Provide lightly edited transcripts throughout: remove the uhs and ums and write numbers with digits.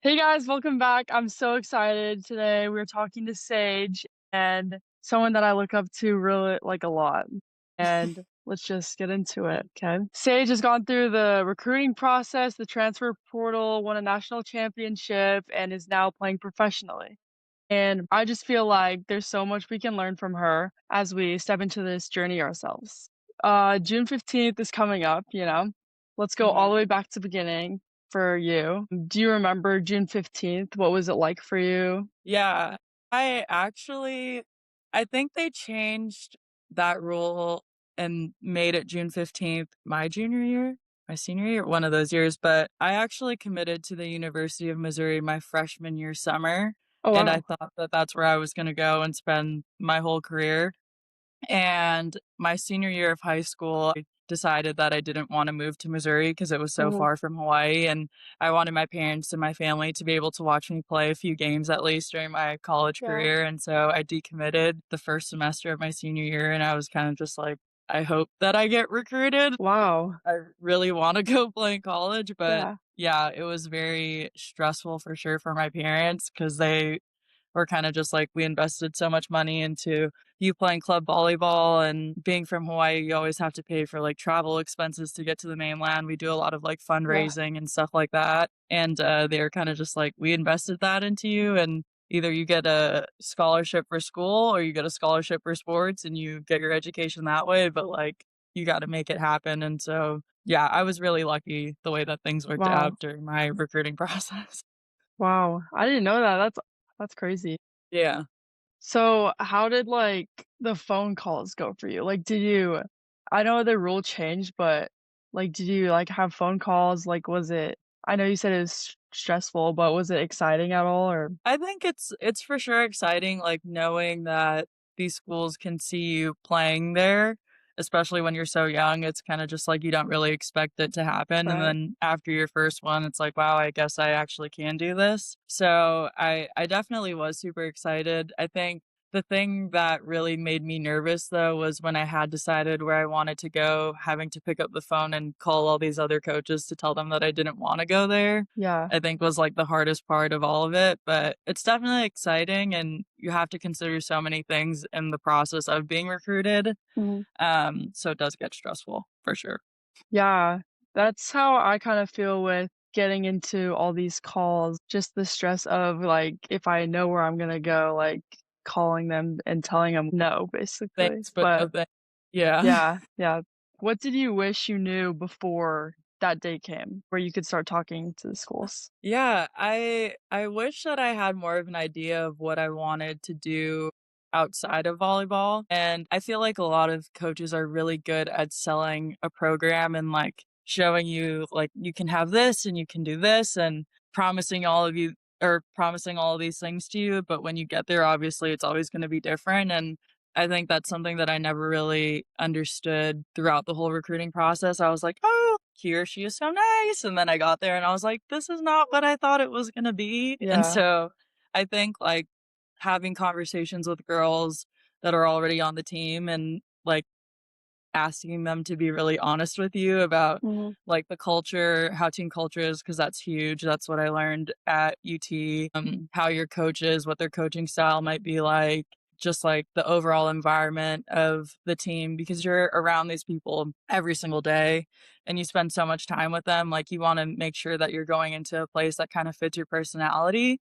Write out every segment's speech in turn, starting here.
Hey guys, welcome back. I'm so excited today. We're talking to Sage and someone that I look up to really like a lot. And let's just get into it, okay? Sage has gone through the recruiting process, the transfer portal, won a national championship, and is now playing professionally. And I just feel like there's so much we can learn from her as we step into this journey ourselves. June 15th is coming up, you know. Let's go all Mhm. the way back to the beginning for you. Do you remember June 15th? What was it like for you? Yeah, I actually I think they changed that rule and made it June 15th my junior year, my senior year, one of those years, but I actually committed to the University of Missouri my freshman year summer, Oh, and I wow. thought that that's where I was gonna go and spend my whole career. And my senior year of high school, I decided that I didn't wanna move to Missouri because it was so Mhm. far from Hawaii, and I wanted my parents and my family to be able to watch me play a few games at least during my college Yeah. career, and so I decommitted the first semester of my senior year, and I was kind of just like, "I hope that I get recruited. Wow. I really wanna go play in college," but Yeah. yeah, it was very stressful for sure for my parents because they we're kinda just like, we invested so much money into you playing club volleyball, and being from Hawaii, you always have to pay for, like, travel expenses to get to the mainland. We do a lot of, like, Yeah. fundraising and stuff like that, and, they're kinda just like, "We invested that into you, and either you get a scholarship for school or you get a scholarship for sports, and you get your education that way, but, like, you gotta make it happen," and so, yeah, I was really lucky the way that things worked Wow. out during my recruiting process. Wow. I didn't know that. That's crazy. Yeah. So, how did, like, the phone calls go for you? Like, did you I know the rule changed, but, like, did you, like, have phone calls? Like, was it I know you said it was stressful, but was it exciting at all or I think it's for sure exciting, like, knowing that these schools can see you playing there, especially when you're so young. It's kinda just like you don't really expect it to happen, and Right. then after your first one, it's like, "Wow, I guess I actually can do this." So, I definitely was super excited. I think the thing that really made me nervous, though, was when I had decided where I wanted to go, having to pick up the phone and call all these other coaches to tell them that I didn't wanna go there. Yeah. I think was, like, the hardest part of all of it, but it's definitely exciting, and you have to consider so many things in the process of being recruited, Mhm. so it does get stressful, for sure. Yeah. That's how I kinda feel with getting into all these calls, just the stress of, like, if I know where I'm gonna go, like, calling them and telling them no, basically. Thanks, but But no thanks. Yeah. yeah, yeah. What did you wish you knew before that day came, where you could start talking to the schools? Yeah, I wish that I had more of an idea of what I wanted to do outside of volleyball, and I feel like a lot of coaches are really good at selling a program and, like, showing you, like, you can have this and you can do this and promising all of you or promising all of these things to you, but when you get there, obviously, it's always gonna be different, and I think that's something that I never really understood throughout the whole recruiting process. I was like, "Oh, he or she is so nice," and then I got there and I was like, "This is not what I thought it was gonna be," and Yeah. so, I think, like, having conversations with girls that are already on the team and, like, asking them to be really honest with you about, Mhm. like, the culture, how team culture is, because that's huge. That's what I learned at UT, how your coaches, what their coaching style might be like, just, like, the overall environment of the team because you're around these people every single day and you spend so much time with them, like, you wanna make sure that you're going into a place that kinda fits your personality,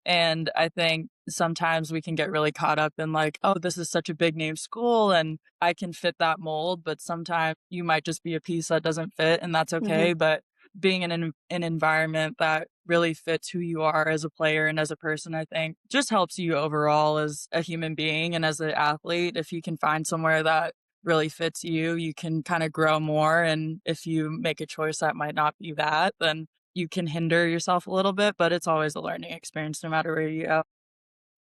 and I think sometimes we can get really caught up in like, "Oh, this is such a big name school and I can fit that mold," but sometimes you might just be a piece that doesn't fit, and that's Mhm. okay, but being in an environment that really fits who you are as a player and as a person, I think, just helps you overall as a human being and as an athlete. If you can find somewhere that really fits you, you can kinda grow more, and if you make a choice that might not be that, then you can hinder yourself a little bit, but it's always a learning experience no matter where you go.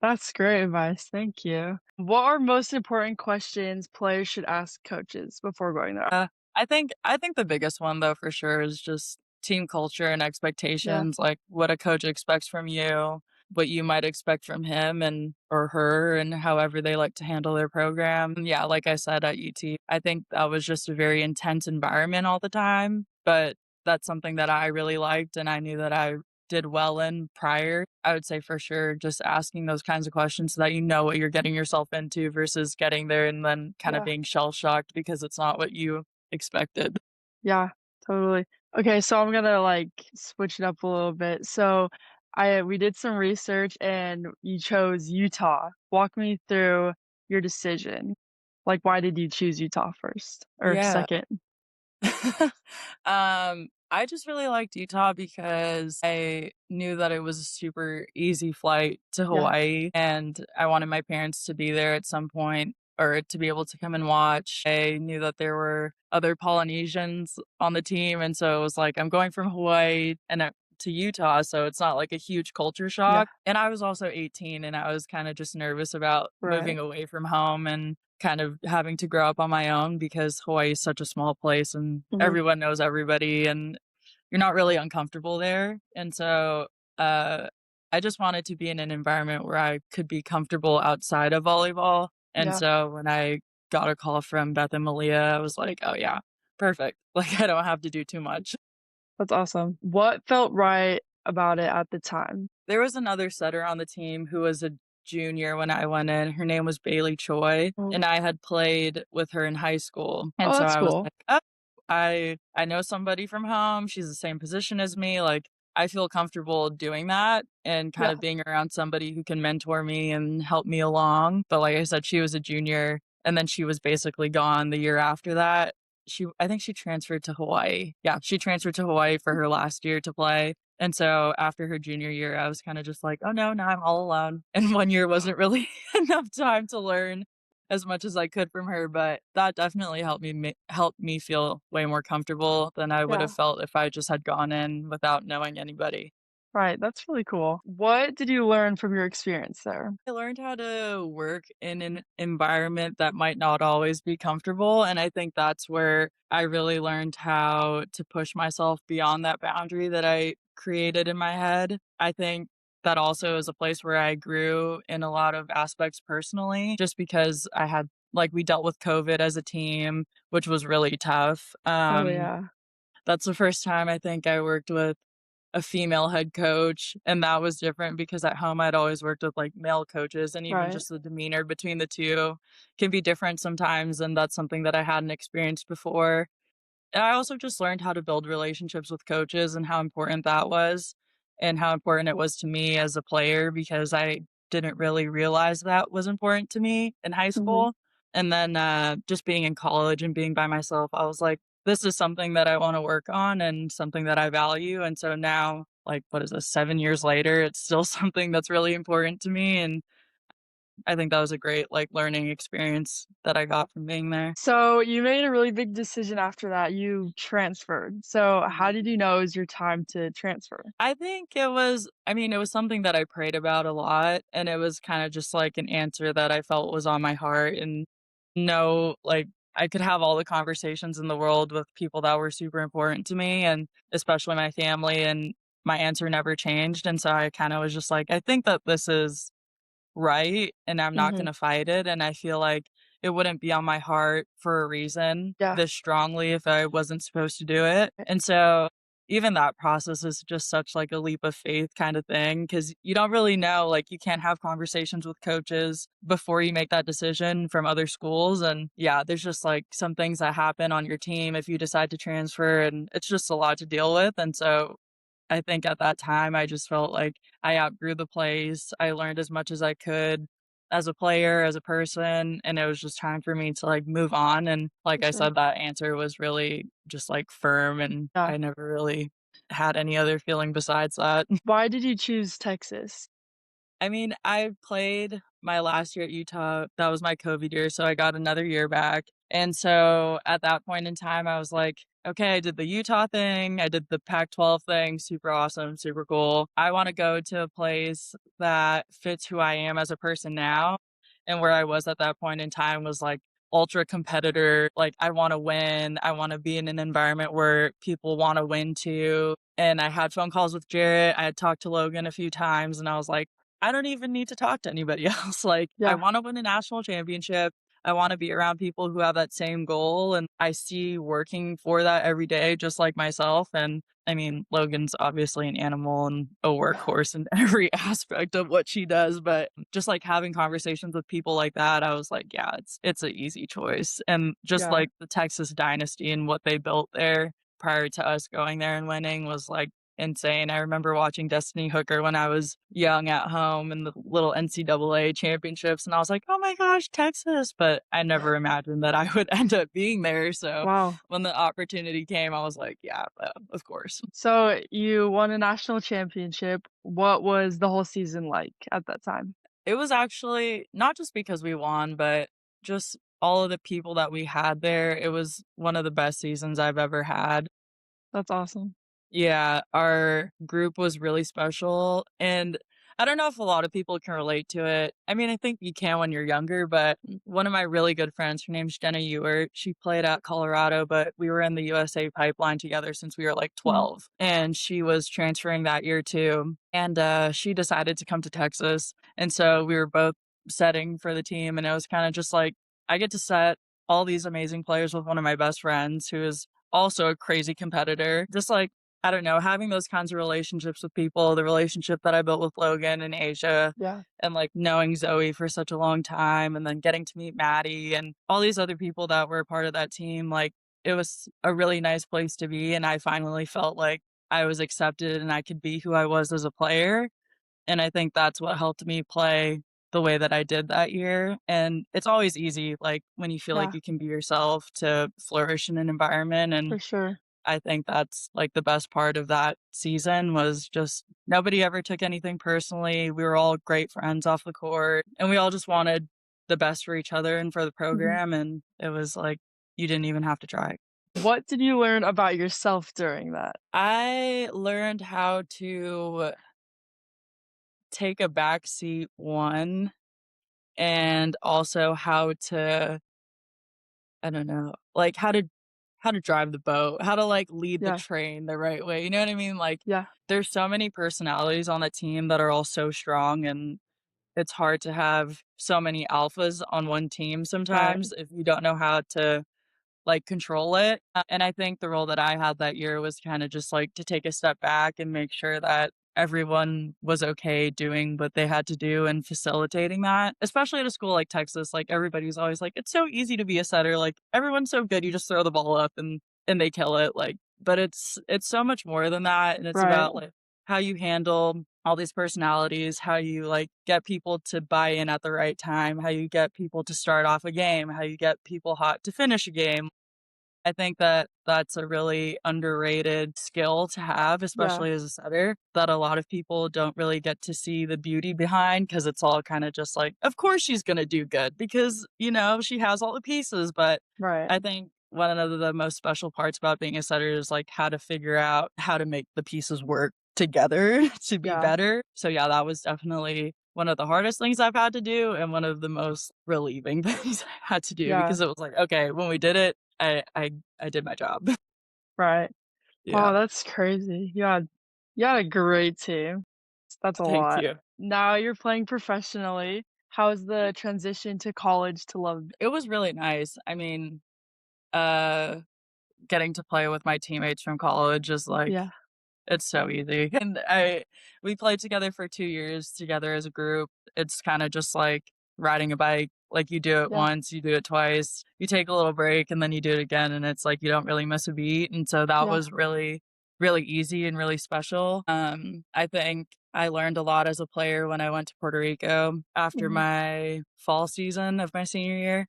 That's great advice, thank you. What are most important questions players should ask coaches before going there? Uh, I think the biggest one though for sure is just team culture and Yeah. expectations, like what a coach expects from you, what you might expect from him and or her and however they like to handle their program. And yeah, like I said at UT, I think that was just a very intense environment all the time, but that's something that I really liked and I knew that I did well in prior. I would say for sure just asking those kinds of questions so that you know what you're getting yourself into versus getting there and then kind of Yeah. being shell shocked because it's not what you expected. Yeah, totally. Okay, so I'm gonna like switch it up a little bit. So I we did some research and you chose Utah. Walk me through your decision. Like why did you choose Utah first or Yeah. second? I just really liked Utah because I knew that it was a super easy flight to Yeah, Hawaii, and I wanted my parents to be there at some point or to be able to come and watch. I knew that there were other Polynesians on the team, and so it was like, I'm going from Hawaii and to Utah, so it's not like a huge culture yeah, shock. And I was also 18, and I was kind of just nervous about right. moving away from home and kind of having to grow up on my own because Hawaii is such a small place and Mhm. everyone knows everybody and you're not really uncomfortable there. And so, uh, I just wanted to be in an environment where I could be comfortable outside of volleyball. And Yeah, so when I got a call from Beth and Malia, I was like, "Oh yeah, perfect." Like I don't have to do too much. that's awesome. What felt right about it at the time? There was another setter on the team who was a junior when I went in. Her name was Bailey Choi, Oh, and I had played with her in high school. And oh, so that's I was cool. like, "Oh, I know somebody from home. She's the same position as me." Like, I feel comfortable doing that and kind Yeah. of being around somebody who can mentor me and help me along. But like I said, she was a junior, and then she was basically gone the year after that. I think she transferred to Hawaii. Yeah, she transferred to Hawaii for her last year to play. And so after her junior year, I was kinda just like, "Oh, no, now I'm all alone." And 1 year wasn't really enough time to learn as much as I could from her, but that definitely helped me feel way more comfortable than I would Yeah. have felt if I just had gone in without knowing anybody. Right, that's really cool. What did you learn from your experience there? I learned how to work in an environment that might not always be comfortable, and I think that's where I really learned how to push myself beyond that boundary that I created in my head. I think that also is a place where I grew in a lot of aspects personally, just because we dealt with COVID as a team, which was really tough. Oh, yeah. That's the first time I think I worked with a female head coach, and that was different because at home I'd always worked with, like, male coaches, and even Right. just the demeanor between the 2 can be different sometimes, and that's something that I hadn't experienced before. And I also just learned how to build relationships with coaches and how important that was, and how important it was to me as a player because I didn't really realize that was important to me in high Mhm. school. And then, just being in college and being by myself, I was like, "This is something that I wanna work on and something that I value." And so now, like, what is this, 7 years later, it's still something that's really important to me, and I think that was a great, like, learning experience that I got from being there. So you made a really big decision after that, you transferred. So how did you know it was your time to transfer? I think it was something that I prayed about a lot, and it was kinda just, like, an answer that I felt was on my heart and I could have all the conversations in the world with people that were super important to me and especially my family, and my answer never changed, and so I kinda was just like, "I think that this is right, and I'm not Mhm. gonna fight it, and I feel like it wouldn't be on my heart for a reason Yeah. this strongly if I wasn't supposed to do it, and so even that process is just such, like, a leap of faith kinda thing because you don't really know, like, you can't have conversations with coaches before you make that decision from other schools, and, yeah, there's just, like, some things that happen on your team if you decide to transfer, and it's just a lot to deal with, and so I think at that time, I just felt like I outgrew the place. I learned as much as I could as a player, as a person, and it was just time for me to, like, move on, and For like I sure. said, that answer was really just, like, firm, and Yeah. I never really had any other feeling besides that. Why did you choose Texas? I mean, I played my last year at Utah. That was my COVID year, so I got another year back. And so at that point in time, I was like, okay, I did the Utah thing, I did the Pac-12 thing, super awesome, super cool. I want to go to a place that fits who I am as a person now. And where I was at that point in time was like ultra competitor. Like, I want to win. I want to be in an environment where people want to win too. And I had phone calls with Jarrett. I had talked to Logan a few times, and I was like, I don't even need to talk to anybody else. Like, I Yeah. wanna win a national championship. I wanna be around people who have that same goal, and I see working for that every day just like myself, and, I mean, Logan's obviously an animal and a workhorse in every aspect of what she does, but just, like, having conversations with people like that, I was like, "Yeah, it's a easy choice," and just, Yeah. like, the Texas dynasty and what they built there prior to us going there and winning was, like, insane. I remember watching Destiny Hooker when I was young at home in the little NCAA championships, and I was like, "Oh my gosh, Texas," but I never imagined that I would end up being there, so Wow. when the opportunity came, I was like, "Yeah, of course." So you won a national championship. What was the whole season like at that time? It was actually not just because we won, but just all of the people that we had there. It was one of the best seasons I've ever had. That's awesome. Yeah, our group was really special, and I don't know if a lot of people can relate to it. I mean, I think you can when you're younger, but one of my really good friends, her name's Jenna Ewert, she played at Colorado, but we were in the USA pipeline together since we were like Mhm. 12, and she was transferring that year too, and, she decided to come to Texas, and so we were both setting for the team, and it was kinda just like, I get to set all these amazing players with one of my best friends who is also a crazy competitor. Just like I don't know, having those kinds of relationships with people, the relationship that I built with Logan and Asia, Yeah. and like knowing Zoe for such a long time, and then getting to meet Maddie and all these other people that were a part of that team, like it was a really nice place to be. And I finally felt like I was accepted and I could be who I was as a player. And I think that's what helped me play the way that I did that year. And it's always easy, like when you feel like Yeah, you can be yourself to flourish in an environment. And for sure. I think that's, like, the best part of that season was just nobody ever took anything personally. We were all great friends off the court, and we all just wanted the best for each other and for the Mhm. program, and it was like, you didn't even have to try. What did you learn about yourself during that? I learned how to take a back seat, 1, and also how to I don't know, like, how to drive the boat, how to, like, lead the Yeah, train the right way, you know what I mean? Like, yeah, there's so many personalities on the team that are all so strong, and it's hard to have so many alphas on one team right. sometimes if you don't know how to like, control it, and I think the role that I had that year was kinda just, like, to take a step back and make sure that everyone was okay doing what they had to do and facilitating that, especially at a school like Texas, like, everybody's always like, "It's so easy to be a setter, like, everyone's so good, you just throw the ball up and they kill it," like but it's so much more than that, and it's Right. about, like, how you handle all these personalities, how you, like, get people to buy in at the right time, how you get people to start off a game, how you get people hot to finish a game. I think that that's a really underrated skill to have, Yeah, especially as a setter, that a lot of people don't really get to see the beauty behind because it's all kinda just like, "Of course she's gonna do good because, you know, she has all the pieces," but right. I think one of the most special parts about being a setter is, like, how to figure out how to make the pieces work together to be Yeah, better. So, yeah, that was definitely one of the hardest things I've had to do and one of the most relieving things I had to do yeah, because it was like, "Okay, when we did it, I did my job." right. Yeah, Wow, that's crazy. You had a great team. That's a thank lot. you. Now you're playing professionally. How's the transition to college to love? It was really nice. I mean, uh, getting to play with my teammates from college is like Yeah, it's so easy, and I we played together for 2 years together as a group. It's kinda just like riding a bike, like, you do it yeah, once, you do it twice, you take a little break, and then you do it again, and it's like you don't really miss a beat, and so that yeah, was really, really easy and really special. I think I learned a lot as a player when I went to Puerto Rico after mhm, my fall season of my senior year,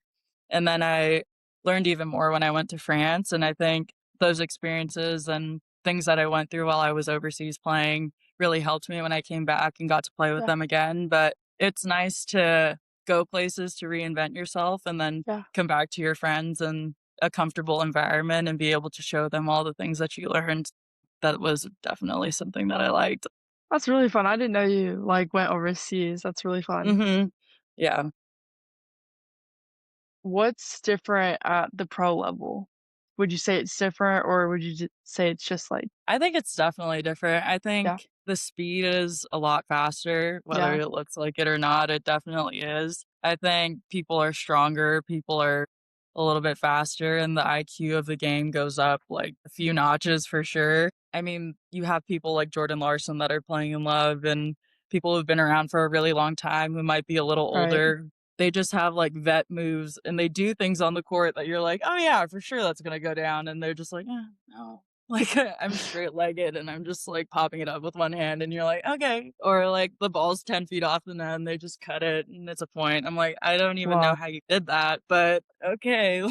and then I learned even more when I went to France, and I think those experiences and things that I went through while I was overseas playing really helped me when I came back and got to play with yeah, them again, but it's nice to go places to reinvent yourself and then yeah. come back to your friends in a comfortable environment and be able to show them all the things that you learned. That was definitely something that I liked. That's really fun. I didn't know you, like, went overseas. That's really fun. Mhm. Yeah. What's different at the pro level? Would you say it's different, or would you say it's just like I think it's definitely different. I yeah, think the speed is a lot faster, whether yeah, it looks like it or not, it definitely is. I think people are stronger, people are a little bit faster, and the IQ of the game goes up, like, a few notches for sure. I mean, you have people like Jordan Larson that are playing in Love and people who've been around for a really long time who might be a little Right. older. They just have, like, vet moves, and they do things on the court that you're like, "Oh, yeah, for sure that's gonna go down," and they're just like, no." Like, I'm straight-legged, and I'm just, like, popping it up with one hand, and you're like, "Okay." Or, like, the ball's 10 feet off the net, and they just cut it, and it's a point. I'm like, "I don't even know Wow. how you did that, but okay."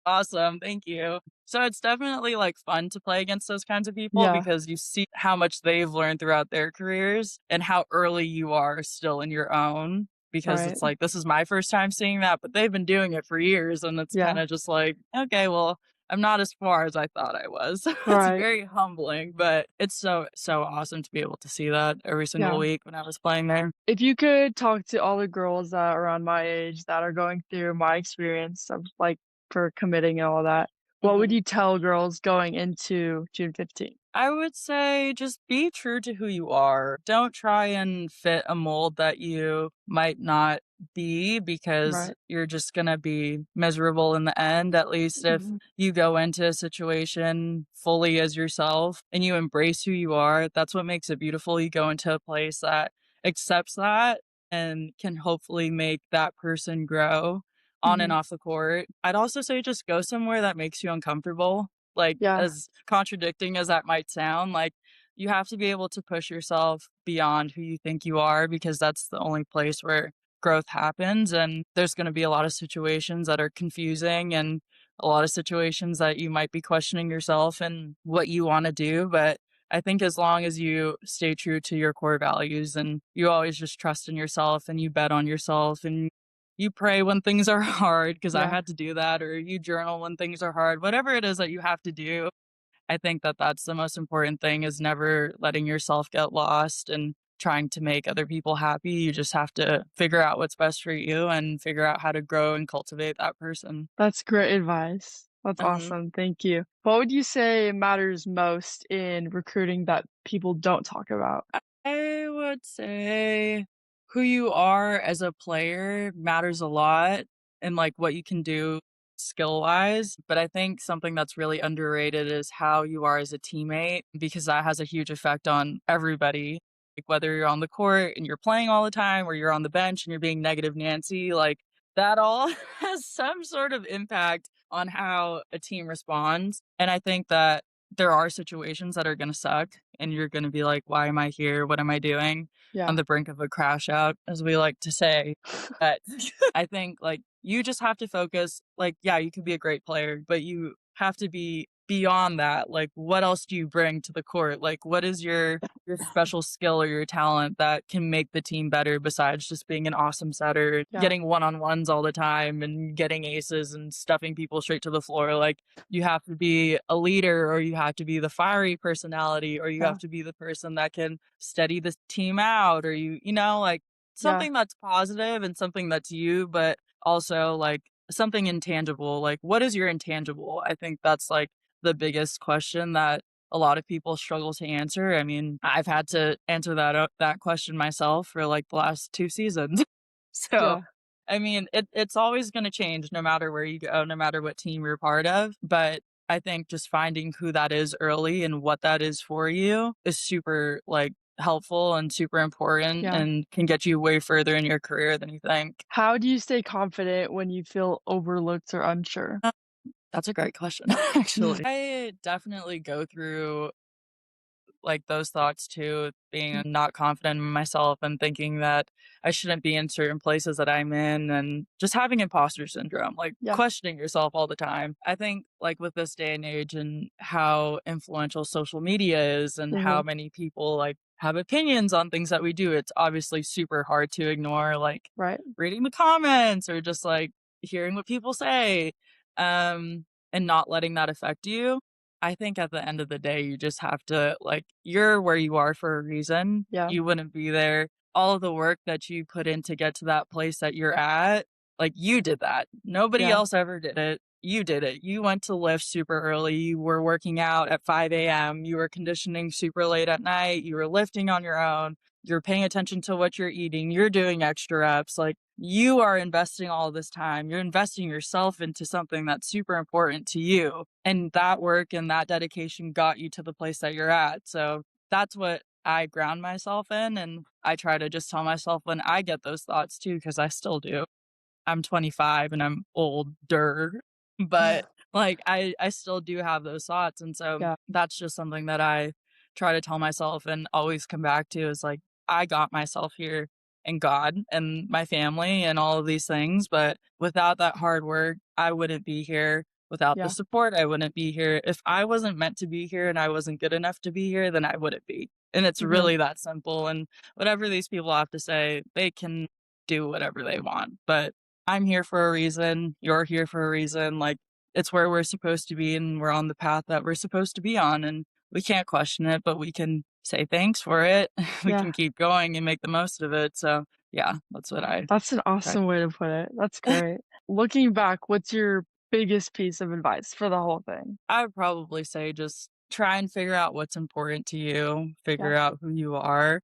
Awesome, thank you. So it's definitely, like, fun to play against those kinds of people Yeah. because you see how much they've learned throughout their careers and how early you are still in your own, because Right. it's like, this is my first time seeing that, but they've been doing it for years, and it's Yeah. kinda just like, "Okay, well, I'm not as far as I thought I was." It's Right. very humbling, but it's so awesome to be able to see that every single Yeah. week when I was playing there. If you could talk to all the girls that are around my age that are going through my experience of, like, for committing and all that, what would Mhm. you tell girls going into June 15th? I would say just be true to who you are. Don't try and fit a mold that you might not be because Right. you're just going to be miserable in the end. At least if Mhm. you go into a situation fully as yourself and you embrace who you are, that's what makes it beautiful. You go into a place that accepts that and can hopefully make that person grow on and Mhm. off the court. I'd also say just go somewhere that makes you uncomfortable, like, Yeah. as contradicting as that might sound, like, you have to be able to push yourself beyond who you think you are because that's the only place where growth happens, and there's gonna be a lot of situations that are confusing and a lot of situations that you might be questioning yourself and what you wanna do, but I think as long as you stay true to your core values and you always just trust in yourself and you bet on yourself and you pray when things are hard, because I Yeah. had to do that, or you journal when things are hard, whatever it is that you have to do. I think that that's the most important thing is never letting yourself get lost and trying to make other people happy. You just have to figure out what's best for you and figure out how to grow and cultivate that person. That's great advice. That's Mhm. awesome. Thank you. What would you say matters most in recruiting that people don't talk about? I would say who you are as a player matters a lot and like what you can do skill wise. But I think something that's really underrated is how you are as a teammate because that has a huge effect on everybody. Like whether you're on the court and you're playing all the time or you're on the bench and you're being negative Nancy, like that all has some sort of impact on how a team responds. And I think that there are situations that are gonna suck, and you're gonna be like, "Why am I here? What am I doing?" On Yeah. the brink of a crash out, as we like to say. But I think, like, you just have to focus like, yeah, you could be a great player, but you have to be beyond that. Like, what else do you bring to the court? Like, what is your special skill or your talent that can make the team better besides just being an awesome setter, Yeah. getting one-on-ones all the time, and getting aces and stuffing people straight to the floor? Like, you have to be a leader or you have to be the fiery personality or you Yeah. have to be the person that can steady the team out or like Yeah. something that's positive and something that's you, but also like something intangible. Like, what is your intangible? I think that's like the biggest question that a lot of people struggle to answer. I mean, I've had to answer that question myself for like the last 2 seasons. So Yeah. I mean, it's always gonna change no matter where you go, no matter what team you're part of, but I think just finding who that is early and what that is for you is super, like, helpful and super important Yeah. and can get you way further in your career than you think. How do you stay confident when you feel overlooked or unsure? Uh, that's a great question, actually. I definitely go through like those thoughts too, being not confident in myself and thinking that I shouldn't be in certain places that I'm in and just having imposter syndrome, like Yeah. questioning yourself all the time. I think like with this day and age and how influential social media is and how Mhm. many people like have opinions on things that we do, it's obviously super hard to ignore like Right. reading the comments or just like hearing what people say and not letting that affect you. I think at the end of the day, you just have to like, you're where you are for a reason. Yeah. You wouldn't be there. All of the work that you put in to get to that place that you're at, like you did that. Nobody Yeah. else ever did it. you did it. You went to lift super early, you were working out at 5 AM, you were conditioning super late at night, you were lifting on your own, you're paying attention to what you're eating, you're doing extra reps, like, you are investing all this time, you're investing yourself into something that's super important to you, and that work and that dedication got you to the place that you're at, so that's what I ground myself in, and I try to just tell myself when I get those thoughts too, because I still do. I'm 25 and I'm older, but, like, I still do have those thoughts, and so Yeah, that's just something that I try to tell myself and always come back to is, like, I got myself here and God and my family and all of these things, but without that hard work, I wouldn't be here. Without the yeah, support, I wouldn't be here. If I wasn't meant to be here and I wasn't good enough to be here, then I wouldn't be, and it's mhm, really that simple, and whatever these people have to say, they can do whatever they want, but I'm here for a reason, you're here for a reason, like, it's where we're supposed to be, and we're on the path that we're supposed to be on, and we can't question it, but we can say thanks for it. We yeah. can keep going and make the most of it, so, yeah, that's what I That's an try. awesome way to put it. That's great. Looking back, what's your biggest piece of advice for the whole thing? I would probably say just try and figure out what's important to you, Yeah, figure out who you are,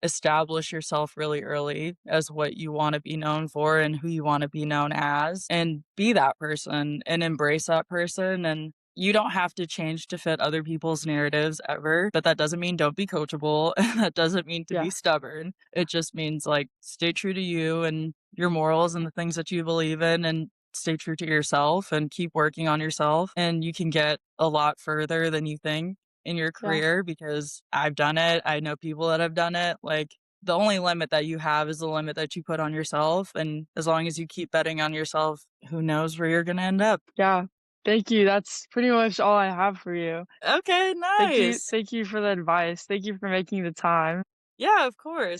establish yourself really early as what you wanna be known for and who you wanna be known as, and be that person and embrace that person, and you don't have to change to fit other people's narratives ever, but that doesn't mean don't be coachable, that doesn't mean to yeah, be stubborn. It just means, like, stay true to you and your morals and the things that you believe in, and stay true to yourself and keep working on yourself, and you can get a lot further than you think in your yeah, career because I've done it. I know people that have done it. Like, the only limit that you have is the limit that you put on yourself. And as long as you keep betting on yourself, who knows where you're going to end up? yeah. Thank you. That's pretty much all I have for you. Okay, nice. Thank you for the advice. Thank you for making the time. Yeah, of course.